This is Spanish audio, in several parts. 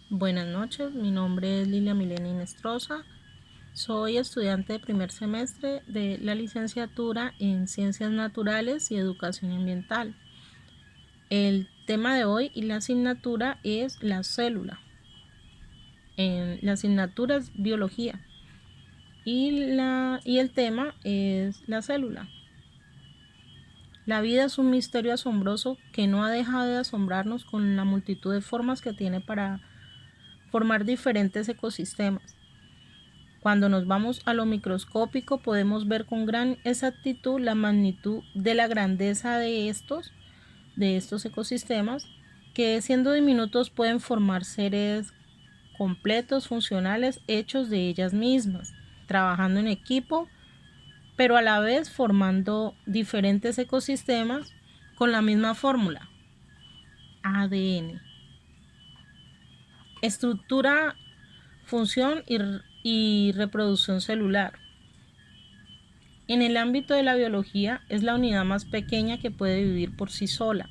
Buenas noches, mi nombre es Lilia Milena Inestrosa. Soy estudiante de primer semestre de la licenciatura en Ciencias Naturales y Educación Ambiental. El tema de hoy y la asignatura es la célula. La asignatura es biología y el tema es la célula. La vida es un misterio asombroso que no ha dejado de asombrarnos con la multitud de formas que tiene para formar diferentes ecosistemas. Cuando nos vamos a lo microscópico podemos ver con gran exactitud la magnitud de la grandeza de estos ecosistemas, que siendo diminutos pueden formar seres completos, funcionales, hechos de ellas mismas, trabajando en equipo, pero a la vez formando diferentes ecosistemas con la misma fórmula, ADN. Estructura, función y reproducción celular. En el ámbito de la biología es la unidad más pequeña que puede vivir por sí sola.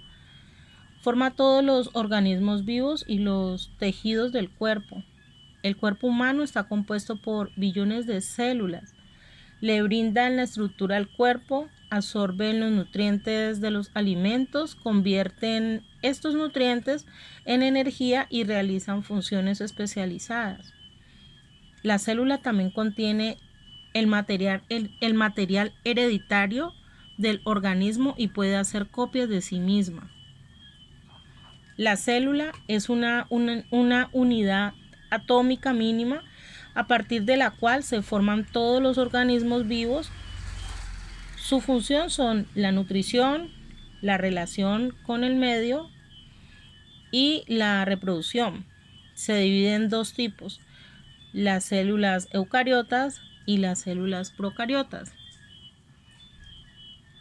Forma todos los organismos vivos y los tejidos del cuerpo. El cuerpo humano está compuesto por billones de células. Le brindan la estructura al cuerpo, absorben los nutrientes de los alimentos, convierten estos nutrientes en energía y realizan funciones especializadas. La célula también contiene el material hereditario del organismo y puede hacer copias de sí misma. La célula es una unidad atómica mínima a partir de la cual se forman todos los organismos vivos. Su función son la nutrición, la relación con el medio y la reproducción. Se divide en dos tipos: las células eucariotas y las células procariotas.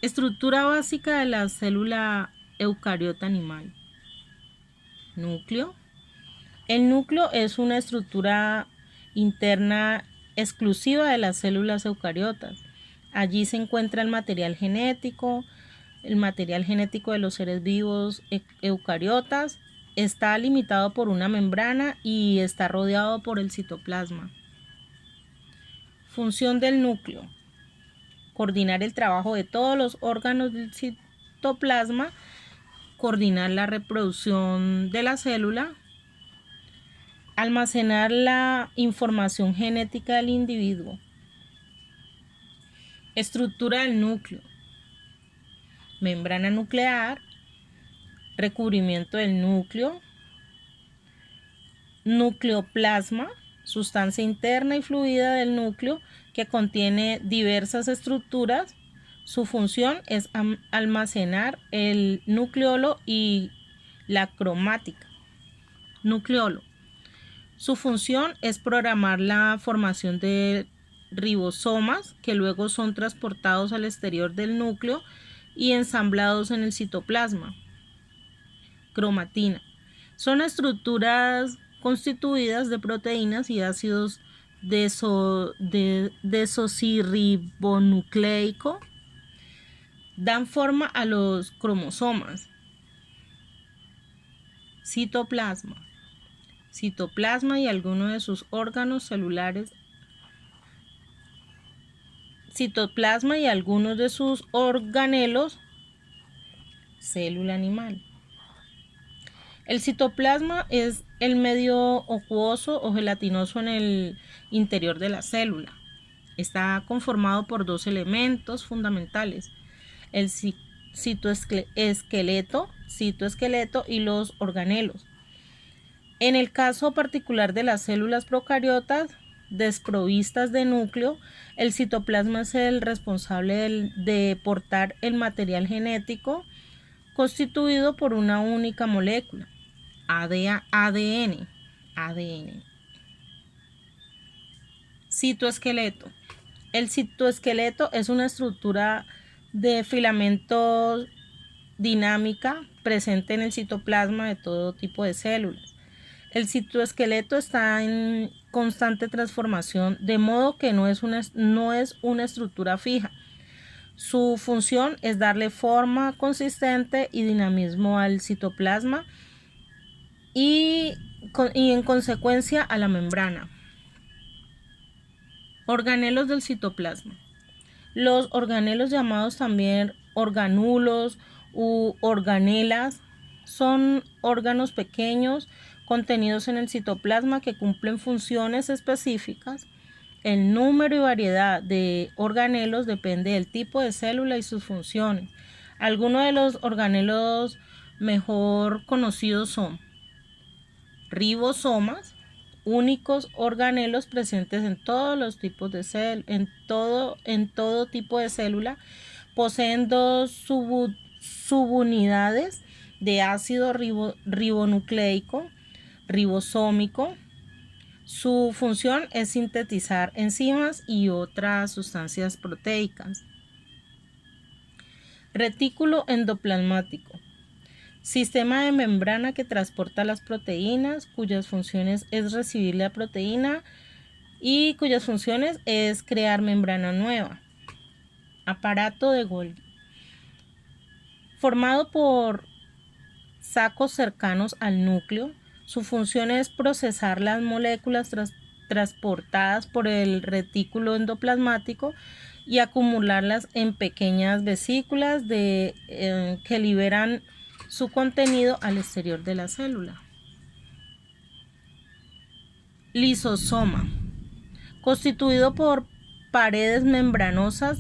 Estructura básica de la célula eucariota animal. Núcleo. El núcleo es una estructura interna exclusiva de las células eucariotas. Allí se encuentra el material genético de los seres vivos eucariotas. Está limitado por una membrana y está rodeado por el citoplasma. Función del núcleo: coordinar el trabajo de todos los órganos del citoplasma, coordinar la reproducción de la célula, almacenar la información genética del individuo. Estructura del núcleo: membrana nuclear, recubrimiento del núcleo, nucleoplasma, sustancia interna y fluida del núcleo que contiene diversas estructuras. Su función es almacenar el nucleolo y la cromática. Nucleolo. Su función es programar la formación de ribosomas que luego son transportados al exterior del núcleo y ensamblados en el citoplasma. Cromatina. Son estructuras constituidas de proteínas y ácidos desoxirribonucleico. Dan forma a los cromosomas. Citoplasma. Citoplasma y algunos de sus órganos celulares. Citoplasma y algunos de sus organelos. Célula animal. El citoplasma es el medio acuoso o gelatinoso en el interior de la célula. Está conformado por dos elementos fundamentales: el citoesqueleto y los organelos. En el caso particular de las células procariotas desprovistas de núcleo, el citoplasma es el responsable de portar el material genético constituido por una única molécula, ADN. Citoesqueleto. El citoesqueleto es una estructura de filamentos dinámica presente en el citoplasma de todo tipo de células. El citoesqueleto está en constante transformación, de modo que no es una estructura fija. Su función es darle forma consistente y dinamismo al citoplasma y y en consecuencia a la membrana. Organelos del citoplasma. Los organelos, llamados también organulos u organelas, son órganos pequeños contenidos en el citoplasma que cumplen funciones específicas. El número y variedad de organelos depende del tipo de célula y sus funciones. Algunos de los organelos mejor conocidos son ribosomas, únicos organelos presentes en todos los tipos de en todo tipo de célula. Poseen dos subunidades de ácido ribonucleico ribosómico. Su función es sintetizar enzimas y otras sustancias proteicas. Retículo endoplasmático. Sistema de membrana que transporta las proteínas, cuyas funciones es recibir la proteína y cuyas funciones es crear membrana nueva. Aparato de Golgi. Formado por sacos cercanos al núcleo, su función es procesar las moléculas transportadas por el retículo endoplasmático y acumularlas en pequeñas vesículas que liberan su contenido al exterior de la célula. Lisosoma. Constituido por paredes membranosas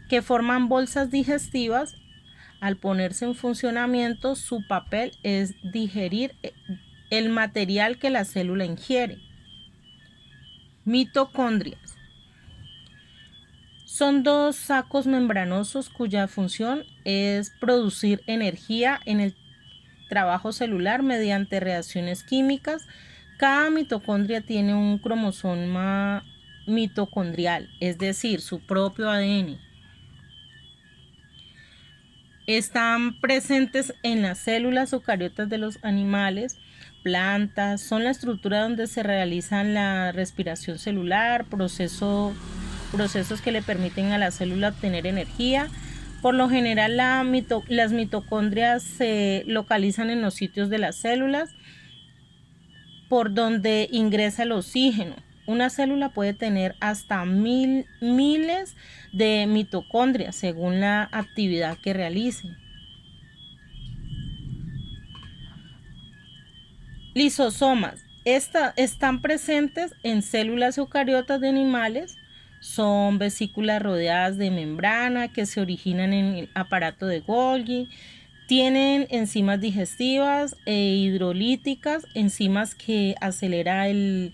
que forman bolsas digestivas. Al ponerse en funcionamiento, su papel es digerir el material que la célula ingiere. Mitocondrias. Son dos sacos membranosos cuya función es producir energía en el trabajo celular mediante reacciones químicas. Cada mitocondria tiene un cromosoma mitocondrial, es decir, su propio ADN. Están presentes en las células eucariotas de los animales, plantas, son la estructura donde se realizan la respiración celular, procesos que le permiten a la célula obtener energía. Por lo general, las mitocondrias se localizan en los sitios de las células por donde ingresa el oxígeno. Una célula puede tener hasta miles de mitocondrias según la actividad que realice. Lisosomas. Están presentes en células eucariotas de animales. Son vesículas rodeadas de membrana que se originan en el aparato de Golgi. Tienen enzimas digestivas e hidrolíticas, enzimas que aceleran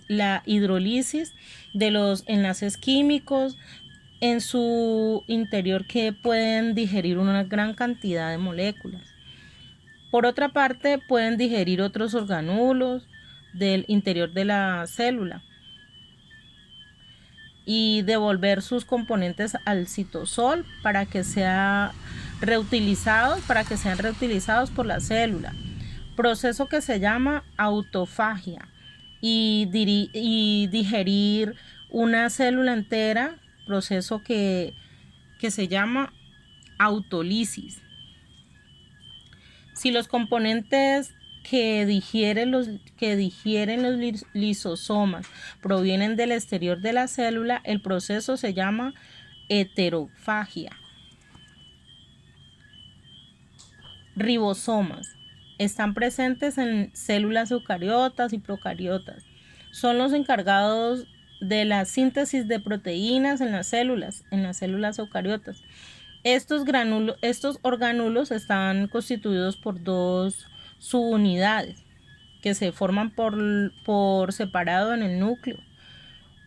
la hidrólisis de los enlaces químicos en su interior que pueden digerir una gran cantidad de moléculas. Por otra parte, pueden digerir otros organulos del interior de la célula y devolver sus componentes al citosol para que sean reutilizados por la célula. Proceso que se llama autofagia y digerir una célula entera, proceso que se llama autolisis. Si los componentes que digieren los lisosomas provienen del exterior de la célula, el proceso se llama heterofagia. Ribosomas. Están presentes en células eucariotas y procariotas. Son los encargados de la síntesis de proteínas en las células eucariotas. Estos organulos están constituidos por dos subunidades que se forman por separado en el núcleo.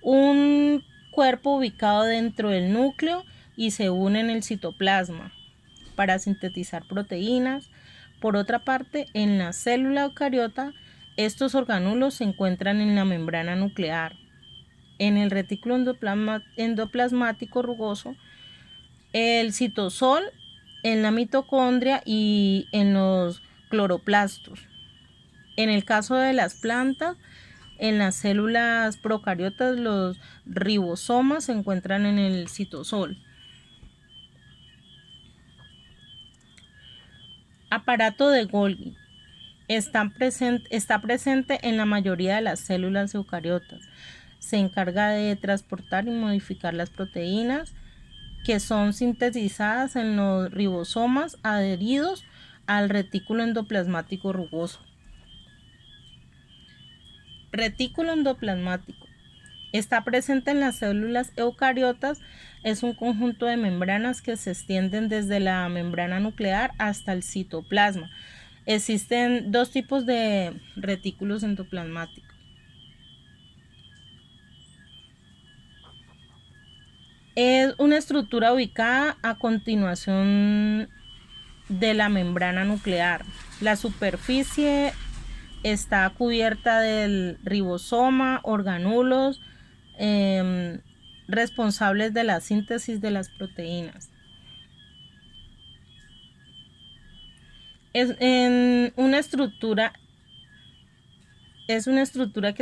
Un cuerpo ubicado dentro del núcleo y se une en el citoplasma para sintetizar proteínas. Por otra parte, en la célula eucariota, estos organulos se encuentran en la membrana nuclear, en el retículo endoplasmático rugoso, el citosol, en la mitocondria y en los cloroplastos. En el caso de las plantas, en las células procariotas, los ribosomas se encuentran en el citosol. Aparato de Golgi. Está presente en la mayoría de las células eucariotas. Se encarga de transportar y modificar las proteínas que son sintetizadas en los ribosomas adheridos al retículo endoplasmático rugoso. Retículo endoplasmático. Está presente en las células eucariotas. Es un conjunto de membranas que se extienden desde la membrana nuclear hasta el citoplasma. Existen dos tipos de retículos endoplasmáticos. Es una estructura ubicada a continuación de la membrana nuclear. La superficie está cubierta del ribosoma, organulos responsables de la síntesis de las proteínas. Es una estructura que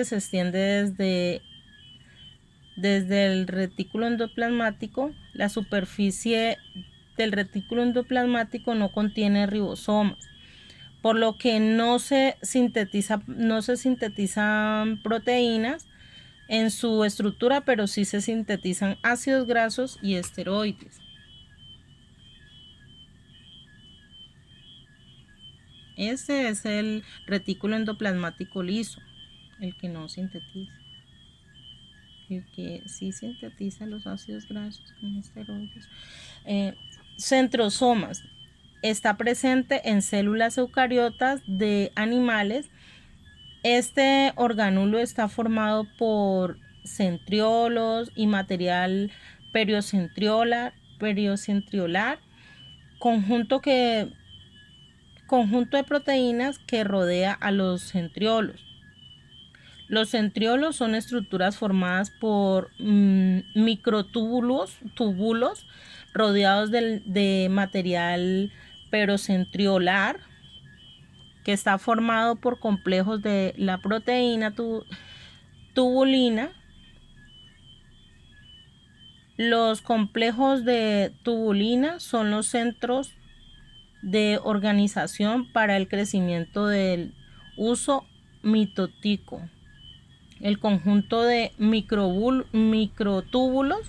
se extiende desde el retículo endoplasmático. La superficie del retículo endoplasmático no contiene ribosomas, por lo que no se sintetizan proteínas en su estructura, pero sí se sintetizan ácidos grasos y esteroides. Ese es el retículo endoplasmático liso, el que no sintetiza. El que sí sintetiza los ácidos grasos con esteroides. Centrosomas. Está presente en células eucariotas de animales. Este organulo está formado por centriolos y material periocentriolar, conjunto de proteínas que rodea a los centriolos. Los centriolos son estructuras formadas por microtúbulos rodeados de material perocentriolar, que está formado por complejos de la proteína tubulina. Los complejos de tubulina son los centros de organización para el crecimiento del uso mitótico. El conjunto de microtúbulos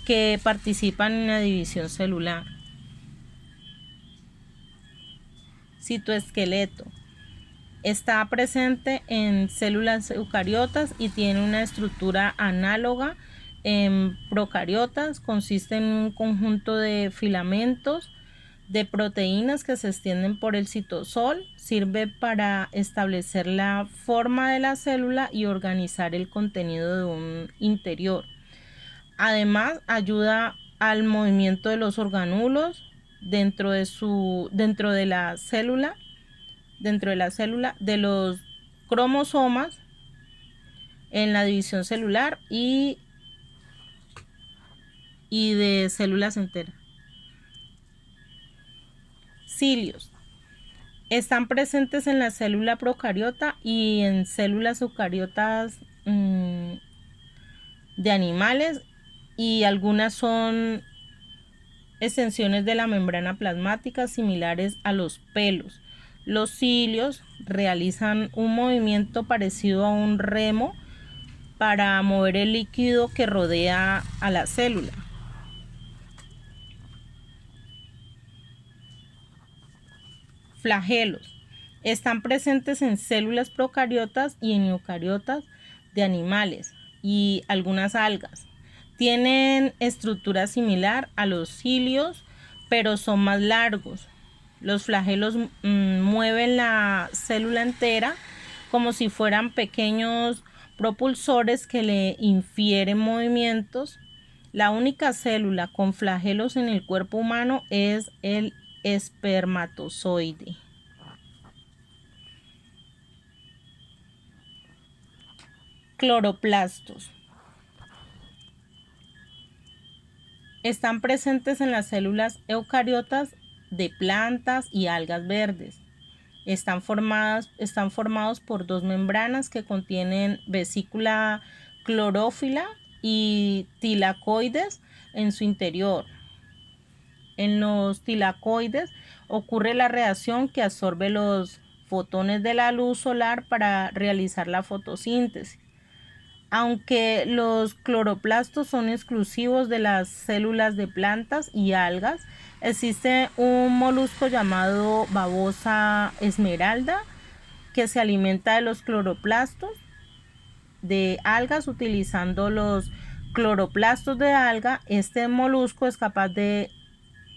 que participan en la división celular. Citoesqueleto. Está presente en células eucariotas y tiene una estructura análoga en procariotas. Consiste en un conjunto de filamentos de proteínas que se extienden por el citosol. Sirve para establecer la forma de la célula y organizar el contenido de un interior. Además, ayuda al movimiento de los organulos dentro de la célula, de los cromosomas en la división celular y de células enteras. Cilios. Están presentes en la célula procariota y en células eucariotas de animales, y algunas son extensiones de la membrana plasmática similares a los pelos. Los cilios realizan un movimiento parecido a un remo para mover el líquido que rodea a la célula. Flagelos. Están presentes en células procariotas y en eucariotas de animales y algunas algas. Tienen estructura similar a los cilios, pero son más largos. Los flagelos mueven la célula entera como si fueran pequeños propulsores que le infieren movimientos. La única célula con flagelos en el cuerpo humano es el espermatozoide. Cloroplastos. Están presentes en las células eucariotas de plantas y algas verdes. Están formados por dos membranas que contienen vesícula clorófila y tilacoides en su interior. En los tilacoides ocurre la reacción que absorbe los fotones de la luz solar para realizar la fotosíntesis. Aunque los cloroplastos son exclusivos de las células de plantas y algas, existe un molusco llamado babosa esmeralda que se alimenta de los cloroplastos de algas utilizando los cloroplastos de alga. Este molusco es capaz de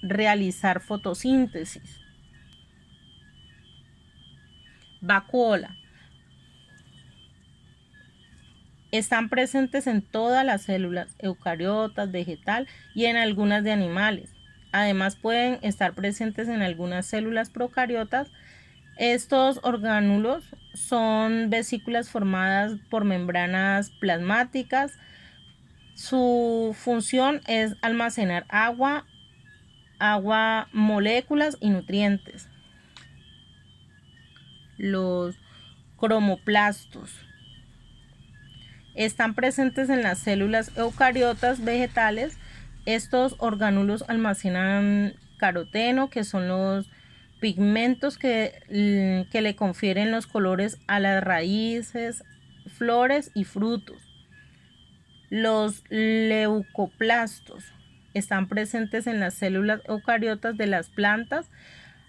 realizar fotosíntesis. Vacuola. Están presentes en todas las células, eucariotas, vegetal y en algunas de animales. Además pueden estar presentes en algunas células procariotas. Estos orgánulos son vesículas formadas por membranas plasmáticas. Su función es almacenar agua, moléculas y nutrientes. Los cromoplastos están presentes en las células eucariotas vegetales. Estos orgánulos almacenan caroteno, que son los pigmentos que le confieren los colores a las raíces, flores y frutos. Los leucoplastos están presentes en las células eucariotas de las plantas,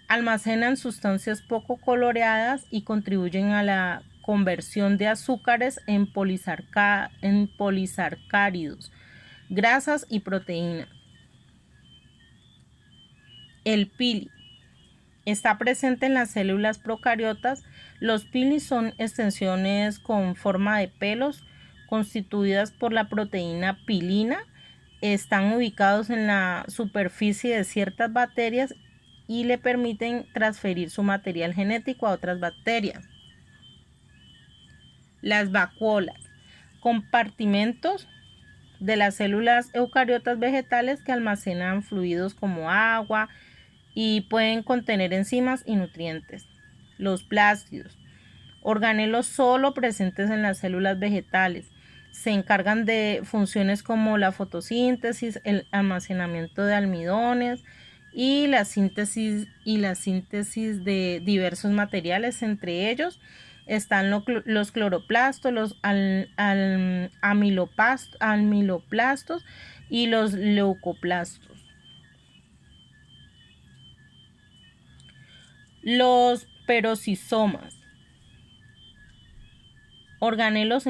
almacenan sustancias poco coloreadas y contribuyen a la conversión de azúcares en polisacáridos, grasas y proteínas. El pili está presente en las células procariotas. Los pili son extensiones con forma de pelos constituidas por la proteína pilina. Están ubicados en la superficie de ciertas bacterias y le permiten transferir su material genético a otras bacterias. Las vacuolas, compartimentos de las células eucariotas vegetales que almacenan fluidos como agua y pueden contener enzimas y nutrientes. Los plástidos, organelos solo presentes en las células vegetales. Se encargan de funciones como la fotosíntesis, el almacenamiento de almidones y la síntesis de diversos materiales. Entre ellos están los cloroplastos, los amiloplastos y los leucoplastos. Los peroxisomas, organelos